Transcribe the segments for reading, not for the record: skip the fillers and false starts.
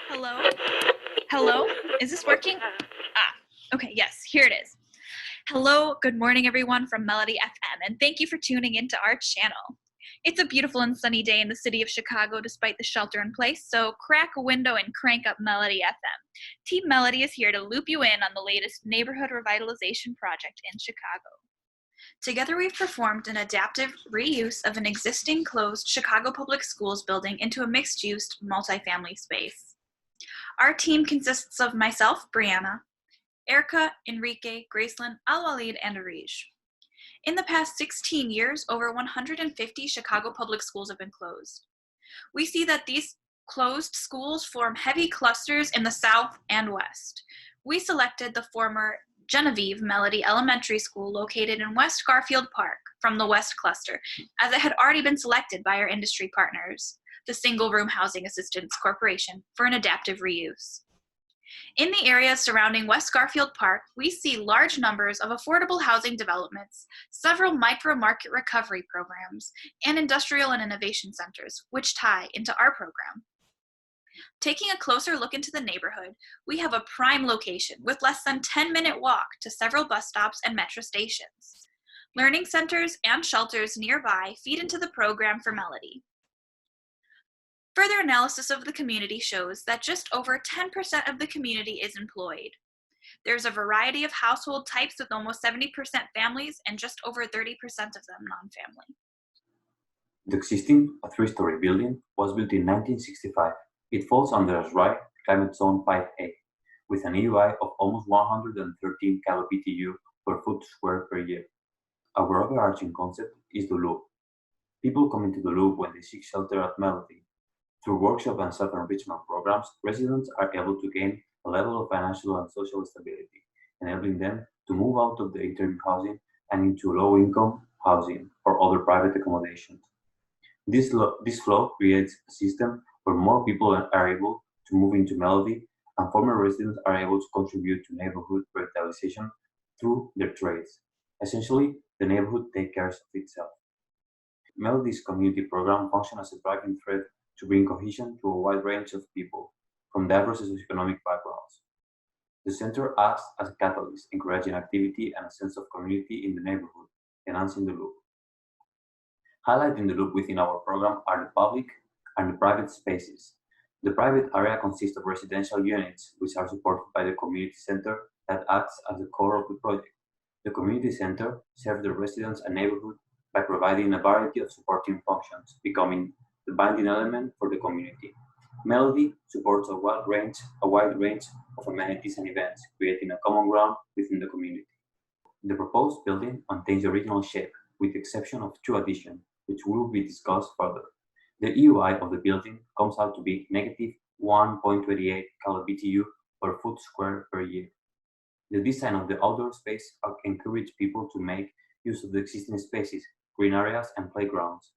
Hello? Hello? Is this working? Okay, yes, here it is. Hello, good morning everyone from Melody FM, and thank you for tuning into our channel. It's a beautiful and sunny day in the city of Chicago despite the shelter in place, so crack a window and crank up Melody FM. Team Melody is here to loop you in on the latest neighborhood revitalization project in Chicago. Together we've performed an adaptive reuse of an existing closed Chicago Public Schools building into a mixed-use multifamily space. Our team consists of myself, Brianna, Erica, Enrique, Gracelyn, Al-Walid, and Arij. In the past 16 years, over 150 Chicago public schools have been closed. We see that these closed schools form heavy clusters in the south and west. We selected the former Genevieve Melody Elementary School located in West Garfield Park from the west cluster, as it had already been selected by our industry partners, the Single Room Housing Assistance Corporation, for an adaptive reuse. In the areas surrounding West Garfield Park, we see large numbers of affordable housing developments, several micro-market recovery programs, and industrial and innovation centers, which tie into our program. Taking a closer look into the neighborhood, we have a prime location with less than 10-minute walk to several bus stops and metro stations. Learning centers and shelters nearby feed into the program for Melody. Further analysis of the community shows that just over 10% of the community is employed. There's a variety of household types with almost 70% families and just over 30% of them non-family. The existing, a three-story building, was built in 1965. It falls under ASRAI Climate Zone 5A, with an EUI of almost 113 kBtu per foot square per year. Our overarching concept is the loop. People come into the loop when they seek shelter at Melody. Through workshop and self-enrichment programs, residents are able to gain a level of financial and social stability, enabling them to move out of the interim housing and into low-income housing or other private accommodations. This flow creates a system where more people are able to move into Melody, and former residents are able to contribute to neighborhood revitalization through their trades. Essentially, the neighborhood takes care of itself. Melody's community program functions as a driving thread to bring cohesion to a wide range of people from diverse socioeconomic backgrounds. The center acts as a catalyst, encouraging activity and a sense of community in the neighborhood, enhancing the loop. Highlighting the loop within our program are the public and the private spaces. The private area consists of residential units, which are supported by the community center that acts as the core of the project. The community center serves the residents and neighborhood by providing a variety of supporting functions, becoming the binding element for the community. Melody supports a wide range of amenities and events, creating a common ground within the community. The proposed building maintains the original shape, with the exception of two additions, which will be discussed further. The EUI of the building comes out to be negative 1.28 kBtu per foot square per year. The design of the outdoor space encourages people to make use of the existing spaces, green areas, and playgrounds.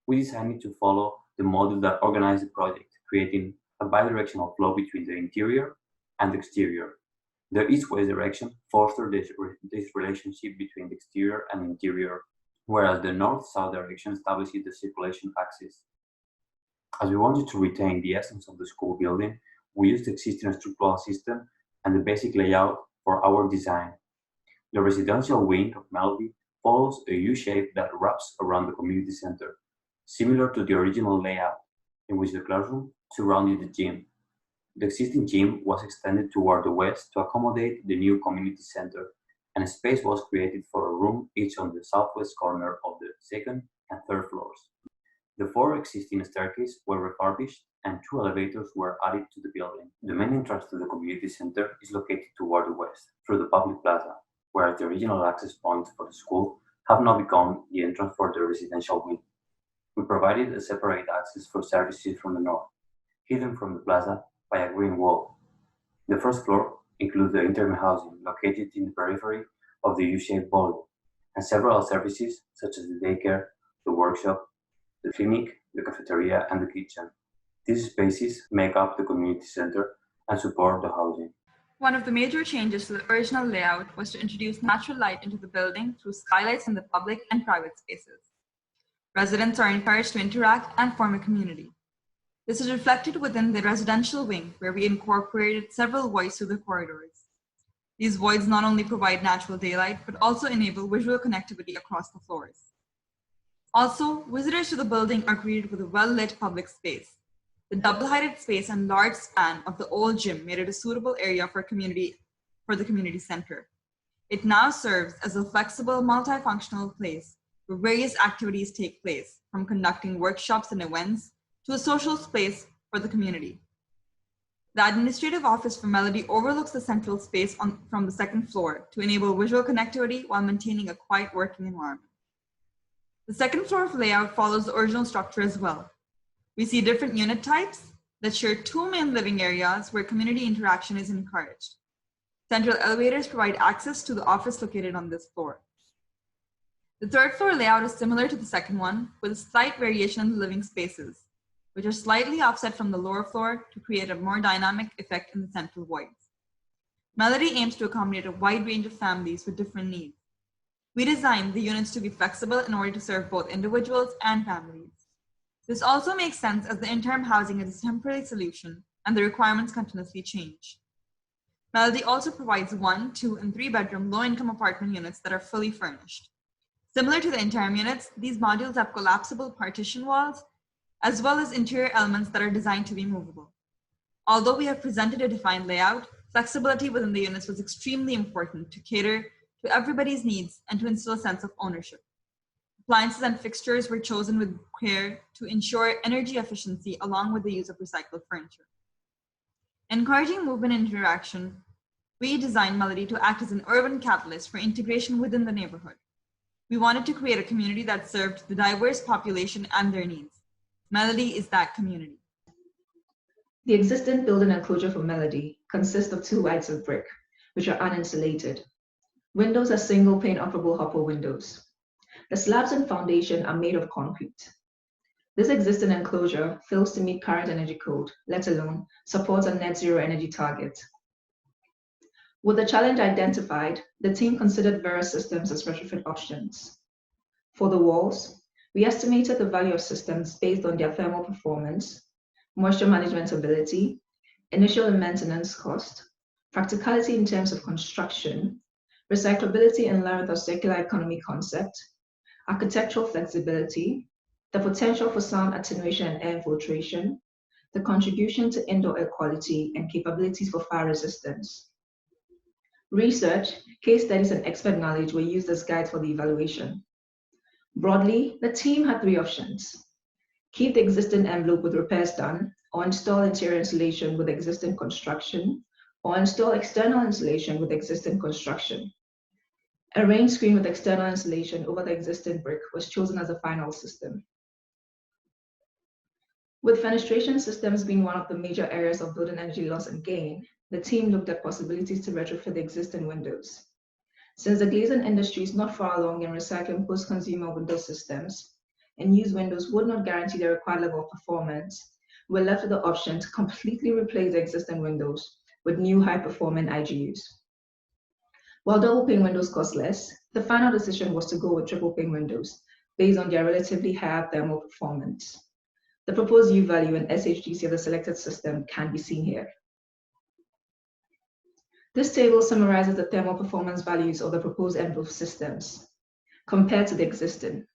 We decided to follow the model that organized the project, creating a bidirectional flow between the interior and the exterior. The east-west direction fosters this relationship between the exterior and interior, whereas the north-south direction establishes the circulation axis. As we wanted to retain the essence of the school building, we used the existing structural system and the basic layout for our design. The residential wing of Melody follows a U shape that wraps around the community center, similar to the original layout, in which the classroom surrounded the gym. The existing gym was extended toward the west to accommodate the new community center, and a space was created for a room each on the southwest corner of the second and third floors. The four existing staircases were refurbished and two elevators were added to the building. The main entrance to the community center is located toward the west, through the public plaza, whereas the original access points for the school have now become the entrance for the residential wing. We provided a separate access for services from the north, hidden from the plaza by a green wall. The first floor includes the interim housing located in the periphery of the U-shaped volume, and several services such as the daycare, the workshop, the clinic, the cafeteria, and the kitchen. These spaces make up the community center and support the housing. One of the major changes to the original layout was to introduce natural light into the building through skylights in the public and private spaces. Residents are encouraged to interact and form a community. This is reflected within the residential wing, where we incorporated several voids through the corridors. These voids not only provide natural daylight, but also enable visual connectivity across the floors. Also, visitors to the building are greeted with a well-lit public space. The double-heighted space and large span of the old gym made it a suitable area for the community center. It now serves as a flexible, multifunctional place where various activities take place, from conducting workshops and events to a social space for the community. The administrative office for Melody overlooks the central space from the second floor to enable visual connectivity while maintaining a quiet working environment. The second floor of layout follows the original structure as well. We see different unit types that share two main living areas where community interaction is encouraged. Central elevators provide access to the office located on this floor. The third floor layout is similar to the second one, with a slight variation in the living spaces, which are slightly offset from the lower floor to create a more dynamic effect in the central voids. Melody aims to accommodate a wide range of families with different needs. We designed the units to be flexible in order to serve both individuals and families. This also makes sense as the interim housing is a temporary solution and the requirements continuously change. Melody also provides 1, 2, and 3 bedroom low-income apartment units that are fully furnished. Similar to the interim units, these modules have collapsible partition walls, as well as interior elements that are designed to be movable. Although we have presented a defined layout, flexibility within the units was extremely important to cater to everybody's needs and to instill a sense of ownership. Appliances and fixtures were chosen with care to ensure energy efficiency along with the use of recycled furniture. Encouraging movement and interaction, we designed Melody to act as an urban catalyst for integration within the neighborhood. We wanted to create a community that served the diverse population and their needs. Melody is that community. The existing building enclosure for Melody consists of 2 whites of brick, which are uninsulated. Windows are single-pane operable hopper windows. The slabs and foundation are made of concrete. This existing enclosure fails to meet current energy code, let alone supports a net zero energy target. With the challenge identified, the team considered various systems as retrofit options. For the walls, we estimated the value of systems based on their thermal performance, moisture management ability, initial and maintenance cost, practicality in terms of construction, recyclability in line with our circular economy concept, architectural flexibility, the potential for sound attenuation and air infiltration, the contribution to indoor air quality, and capabilities for fire resistance. Research, case studies, and expert knowledge were used as guides for the evaluation. Broadly, the team had 3 options: keep the existing envelope with repairs done, or install interior insulation with existing construction, or install external insulation with existing construction. A rain screen with external insulation over the existing brick was chosen as a final system. With fenestration systems being one of the major areas of building energy loss and gain, the team looked at possibilities to retrofit the existing windows. Since the glazing industry is not far along in recycling post-consumer window systems, and used windows would not guarantee the required level of performance, we're left with the option to completely replace the existing windows with new high-performing IGUs. While double-pane windows cost less, the final decision was to go with triple-pane windows based on their relatively higher thermal performance. The proposed U value and SHGC of the selected system can be seen here. This table summarizes the thermal performance values of the proposed envelope systems compared to the existing.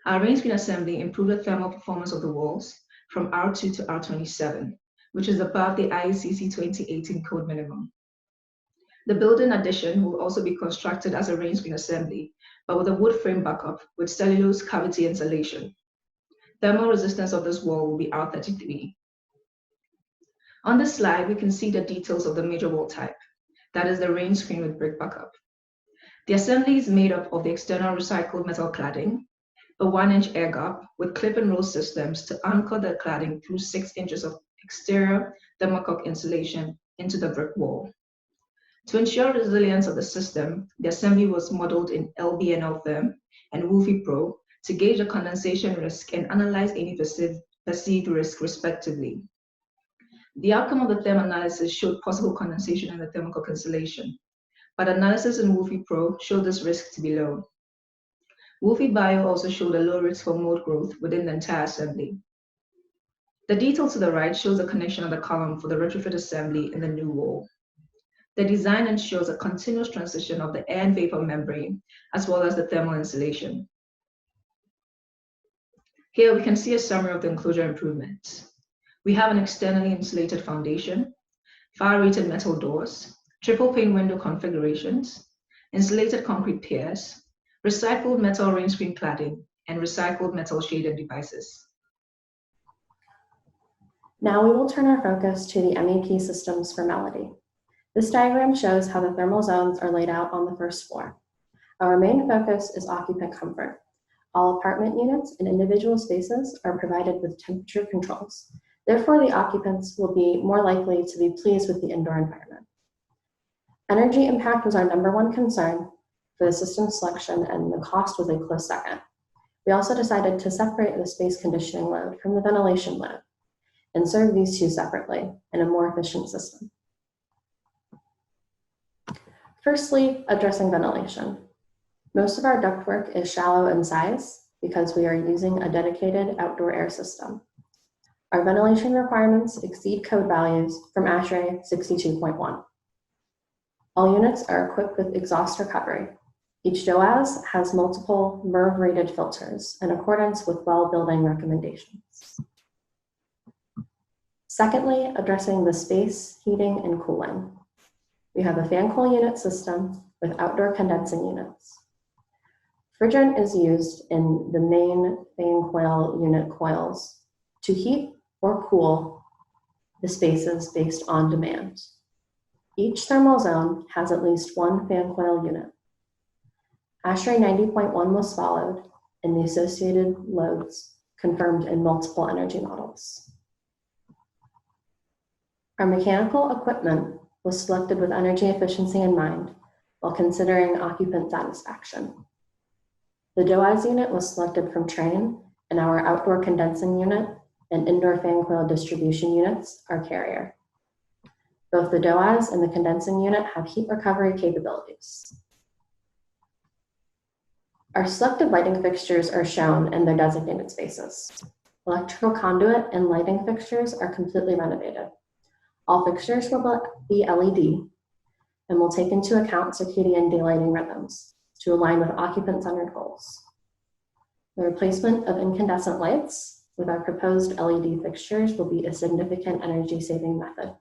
Our rain screen assembly improved the thermal performance of the walls from R2 to R27, which is above the IECC 2018 code minimum. The building addition will also be constructed as a rain screen assembly, but with a wood frame backup with cellulose cavity insulation. Thermal resistance of this wall will be R33. On this slide, we can see the details of the major wall type, that is the rain screen with brick backup. The assembly is made up of the external recycled metal cladding, a 1-inch air gap with clip and roll systems to anchor the cladding through 6 inches of exterior thermocoque insulation into the brick wall. To ensure resilience of the system, the assembly was modeled in LBNL Therm and Wolfie Pro to gauge the condensation risk and analyze any perceived risk respectively. The outcome of the therm analysis showed possible condensation in the thermocoque insulation, but analysis in Wolfie Pro showed this risk to be low. Wolfie Bio also showed a low risk for mold growth within the entire assembly. The detail to the right shows the connection of the column for the retrofit assembly in the new wall. The design ensures a continuous transition of the air and vapor membrane, as well as the thermal insulation. Here we can see a summary of the enclosure improvements. We have an externally insulated foundation, fire-rated metal doors, triple pane window configurations, insulated concrete piers, recycled metal rain screen cladding, and recycled metal shaded devices. Now we will turn our focus to the MEP systems for Melody. This diagram shows how the thermal zones are laid out on the first floor. Our main focus is occupant comfort. All apartment units and individual spaces are provided with temperature controls. Therefore, the occupants will be more likely to be pleased with the indoor environment. Energy impact was our #1 concern for the system selection, and the cost was a close second. We also decided to separate the space conditioning load from the ventilation load and serve these two separately in a more efficient system. Firstly, addressing ventilation. Most of our ductwork is shallow in size because we are using a dedicated outdoor air system. Our ventilation requirements exceed code values from ASHRAE 62.1. All units are equipped with exhaust recovery. Each DOAS has multiple MERV-rated filters in accordance with well building recommendations. Secondly, addressing the space, heating, and cooling. We have a fan coil unit system with outdoor condensing units. Refrigerant is used in the main fan coil unit coils to heat or cool the spaces based on demand. Each thermal zone has at least one fan coil unit. ASHRAE 90.1 was followed, and the associated loads confirmed in multiple energy models. Our mechanical equipment was selected with energy efficiency in mind while considering occupant satisfaction. The DOAS unit was selected from Trane, and our outdoor condensing unit and indoor fan coil distribution units are Carrier. Both the DOAS and the condensing unit have heat recovery capabilities. Our selected lighting fixtures are shown in their designated spaces. Electrical conduit and lighting fixtures are completely renovated. All fixtures will be LED and will take into account circadian daylighting rhythms to align with occupant-centered goals. The replacement of incandescent lights with our proposed LED fixtures will be a significant energy-saving method.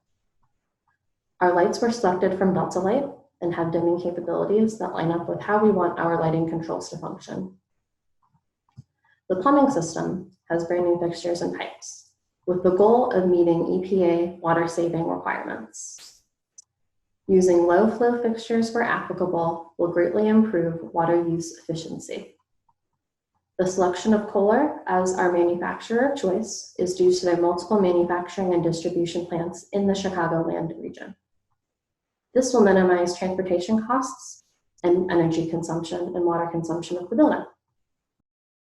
Our lights were selected from Delta Light and have dimming capabilities that line up with how we want our lighting controls to function. The plumbing system has brand new fixtures and pipes, with the goal of meeting EPA water-saving requirements. Using low-flow fixtures where applicable will greatly improve water use efficiency. The selection of Kohler as our manufacturer of choice is due to their multiple manufacturing and distribution plants in the Chicagoland region. This will minimize transportation costs and energy consumption and water consumption of the building.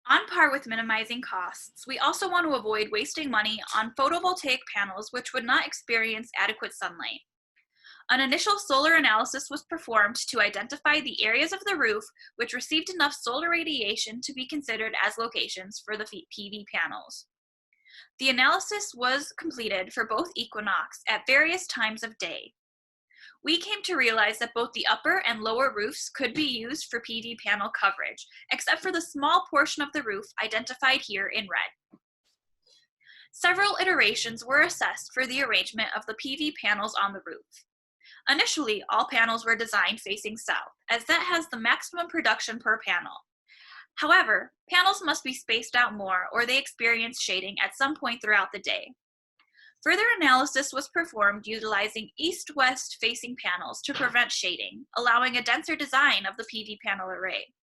On par with minimizing costs, we also want to avoid wasting money on photovoltaic panels which would not experience adequate sunlight. An initial solar analysis was performed to identify the areas of the roof which received enough solar radiation to be considered as locations for the PV panels. The analysis was completed for both equinox at various times of day. We came to realize that both the upper and lower roofs could be used for PV panel coverage, except for the small portion of the roof identified here in red. Several iterations were assessed for the arrangement of the PV panels on the roof. Initially, all panels were designed facing south, as that has the maximum production per panel. However, panels must be spaced out more or they experience shading at some point throughout the day. Further analysis was performed utilizing east-west facing panels to prevent shading, allowing a denser design of the PV panel array.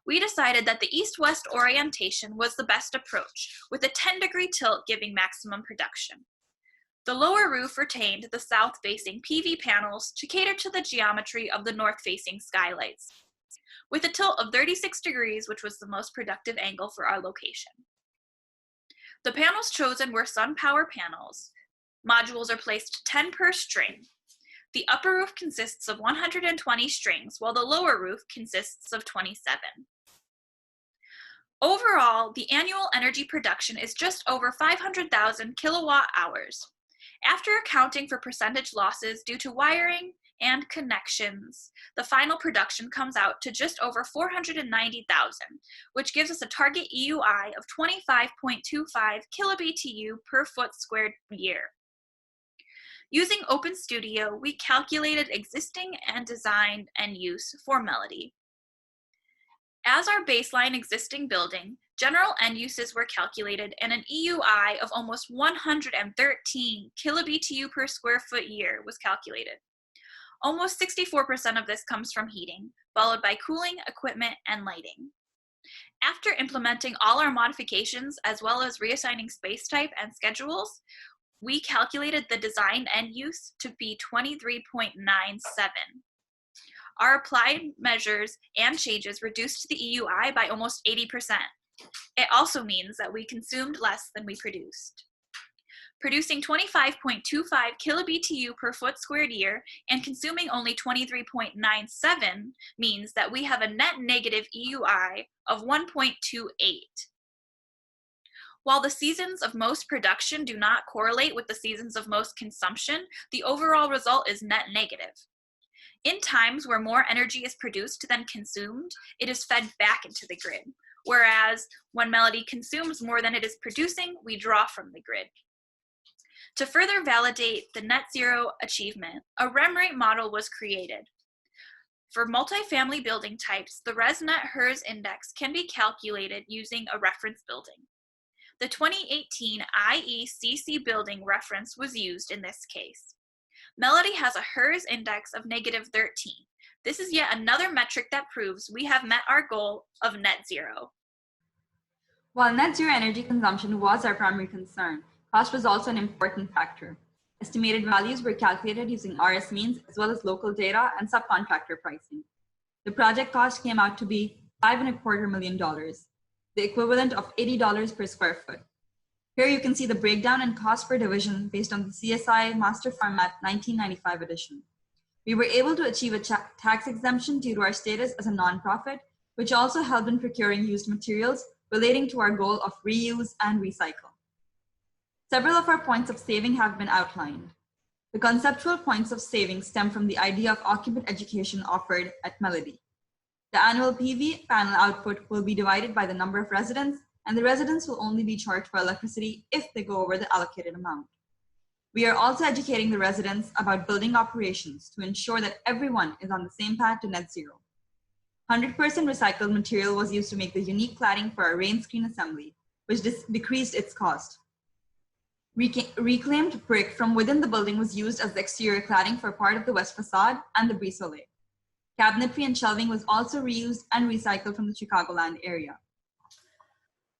We decided that the east-west orientation was the best approach, with a 10-degree tilt giving maximum production. The lower roof retained the south-facing PV panels to cater to the geometry of the north-facing skylights, with a tilt of 36 degrees, which was the most productive angle for our location. The panels chosen were SunPower panels. Modules are placed 10 per string. The upper roof consists of 120 strings, while the lower roof consists of 27. Overall, the annual energy production is just over 500,000 kilowatt hours. After accounting for percentage losses due to wiring and connections, the final production comes out to just over 490,000, which gives us a target EUI of 25.25 kilobtu per foot squared year. Using OpenStudio, we calculated existing and designed end use for Melody. As our baseline existing building, general end uses were calculated and an EUI of almost 113 kilobtu per square foot year was calculated. Almost 64% of this comes from heating, followed by cooling, equipment, and lighting. After implementing all our modifications, as well as reassigning space type and schedules, we calculated the design end use to be 23.97. Our applied measures and changes reduced the EUI by almost 80%. It also means that we consumed less than we produced. Producing 25.25 kilobtu per foot squared year and consuming only 23.97 means that we have a net negative EUI of 1.28. While the seasons of most production do not correlate with the seasons of most consumption, the overall result is net negative. In times where more energy is produced than consumed, it is fed back into the grid, whereas when Melody consumes more than it is producing, we draw from the grid. To further validate the net zero achievement, a REM rate model was created. For multifamily building types, the ResNet HERS index can be calculated using a reference building. The 2018 IECC building reference was used in this case. Melody has a HERS index of -13. This is yet another metric that proves we have met our goal of net zero. While net zero energy consumption was our primary concern, cost was also an important factor. Estimated values were calculated using RS means as well as local data and subcontractor pricing. The project cost came out to be $5.25 million, the equivalent of $80 per square foot. Here you can see the breakdown in cost per division based on the CSI Master Format 1995 edition. We were able to achieve a tax exemption due to our status as a nonprofit, which also helped in procuring used materials relating to our goal of reuse and recycle. Several of our points of saving have been outlined. The conceptual points of saving stem from the idea of occupant education offered at Melody. The annual PV panel output will be divided by the number of residents, and the residents will only be charged for electricity if they go over the allocated amount. We are also educating the residents about building operations to ensure that everyone is on the same path to net zero. 100% recycled material was used to make the unique cladding for our rain screen assembly, which decreased its cost. Reclaimed brick from within the building was used as the exterior cladding for part of the west facade and the brise soleil. Cabinetry and shelving was also reused and recycled from the Chicagoland area.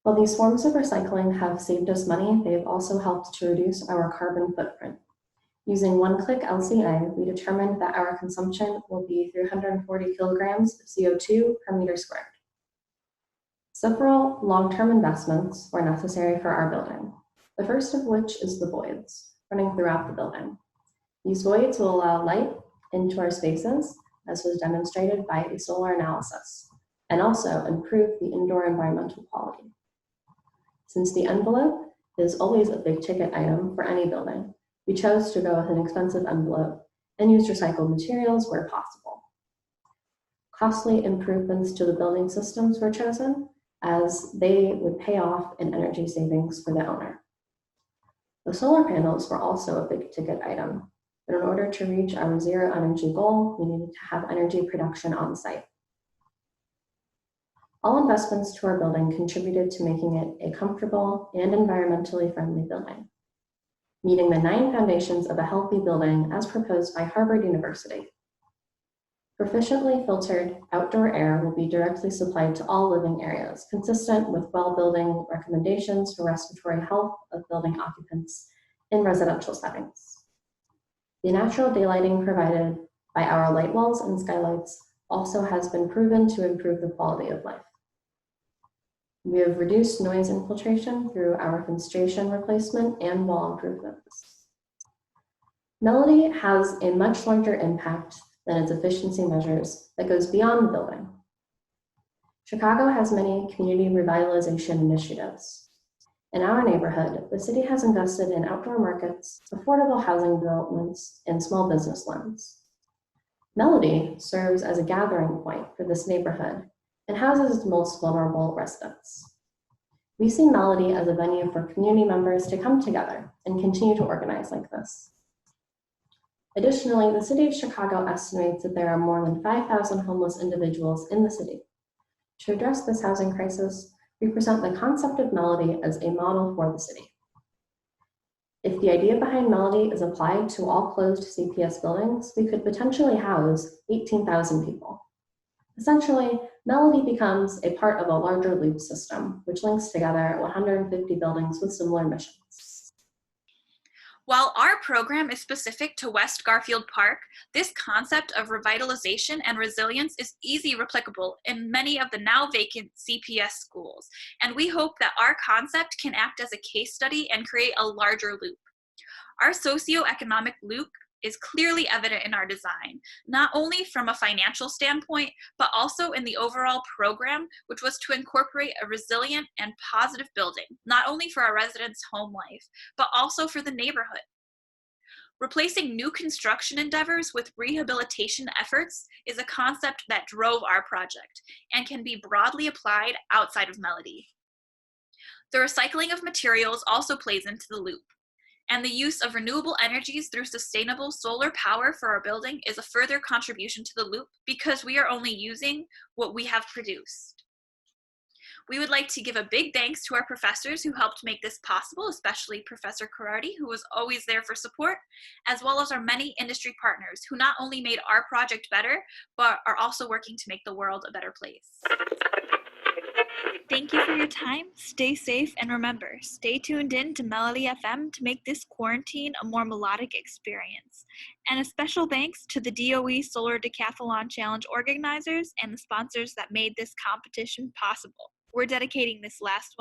While these forms of recycling have saved us money, they have also helped to reduce our carbon footprint. Using one-click LCA, we determined that our consumption will be 340 kilograms of CO2 per meter squared. Several long-term investments were necessary for our building, the first of which is the voids running throughout the building. These voids will allow light into our spaces, as was demonstrated by a solar analysis, and also improve the indoor environmental quality. Since the envelope is always a big ticket item for any building, we chose to go with an expensive envelope and use recycled materials where possible. Costly improvements to the building systems were chosen as they would pay off in energy savings for the owner. The solar panels were also a big ticket item, but in order to reach our zero energy goal, we needed to have energy production on site. All investments to our building contributed to making it a comfortable and environmentally friendly building, meeting the 9 foundations of a healthy building as proposed by Harvard University. Proficiently filtered outdoor air will be directly supplied to all living areas, consistent with well-building recommendations for respiratory health of building occupants in residential settings. The natural daylighting provided by our light walls and skylights also has been proven to improve the quality of life. We have reduced noise infiltration through our fenestration replacement and wall improvements. Melody has a much larger impact than its efficiency measures that goes beyond the building. Chicago has many community revitalization initiatives. In our neighborhood, the city has invested in outdoor markets, affordable housing developments, and small business loans. Melody serves as a gathering point for this neighborhood and houses its most vulnerable residents. We see Melody as a venue for community members to come together and continue to organize like this. Additionally, the city of Chicago estimates that there are more than 5,000 homeless individuals in the city. To address this housing crisis, we present the concept of Melody as a model for the city. If the idea behind Melody is applied to all closed CPS buildings, we could potentially house 18,000 people. Essentially, Melody becomes a part of a larger loop system, which links together 150 buildings with similar missions. While our program is specific to West Garfield Park, this concept of revitalization and resilience is easily replicable in many of the now vacant CPS schools, and we hope that our concept can act as a case study and create a larger loop. Our socio-economic loop is clearly evident in our design, not only from a financial standpoint, but also in the overall program, which was to incorporate a resilient and positive building, not only for our residents' home life, but also for the neighborhood. Replacing new construction endeavors with rehabilitation efforts is a concept that drove our project and can be broadly applied outside of Melody. The recycling of materials also plays into the loop, and the use of renewable energies through sustainable solar power for our building is a further contribution to the loop because we are only using what we have produced. We would like to give a big thanks to our professors who helped make this possible, especially Professor Karate, who was always there for support, as well as our many industry partners who not only made our project better, but are also working to make the world a better place. Thank you for your time. Stay safe, and remember, stay tuned in to Melody FM to make this quarantine a more melodic experience. And a special thanks to the DOE Solar Decathlon Challenge organizers and the sponsors that made this competition possible. We're dedicating this last one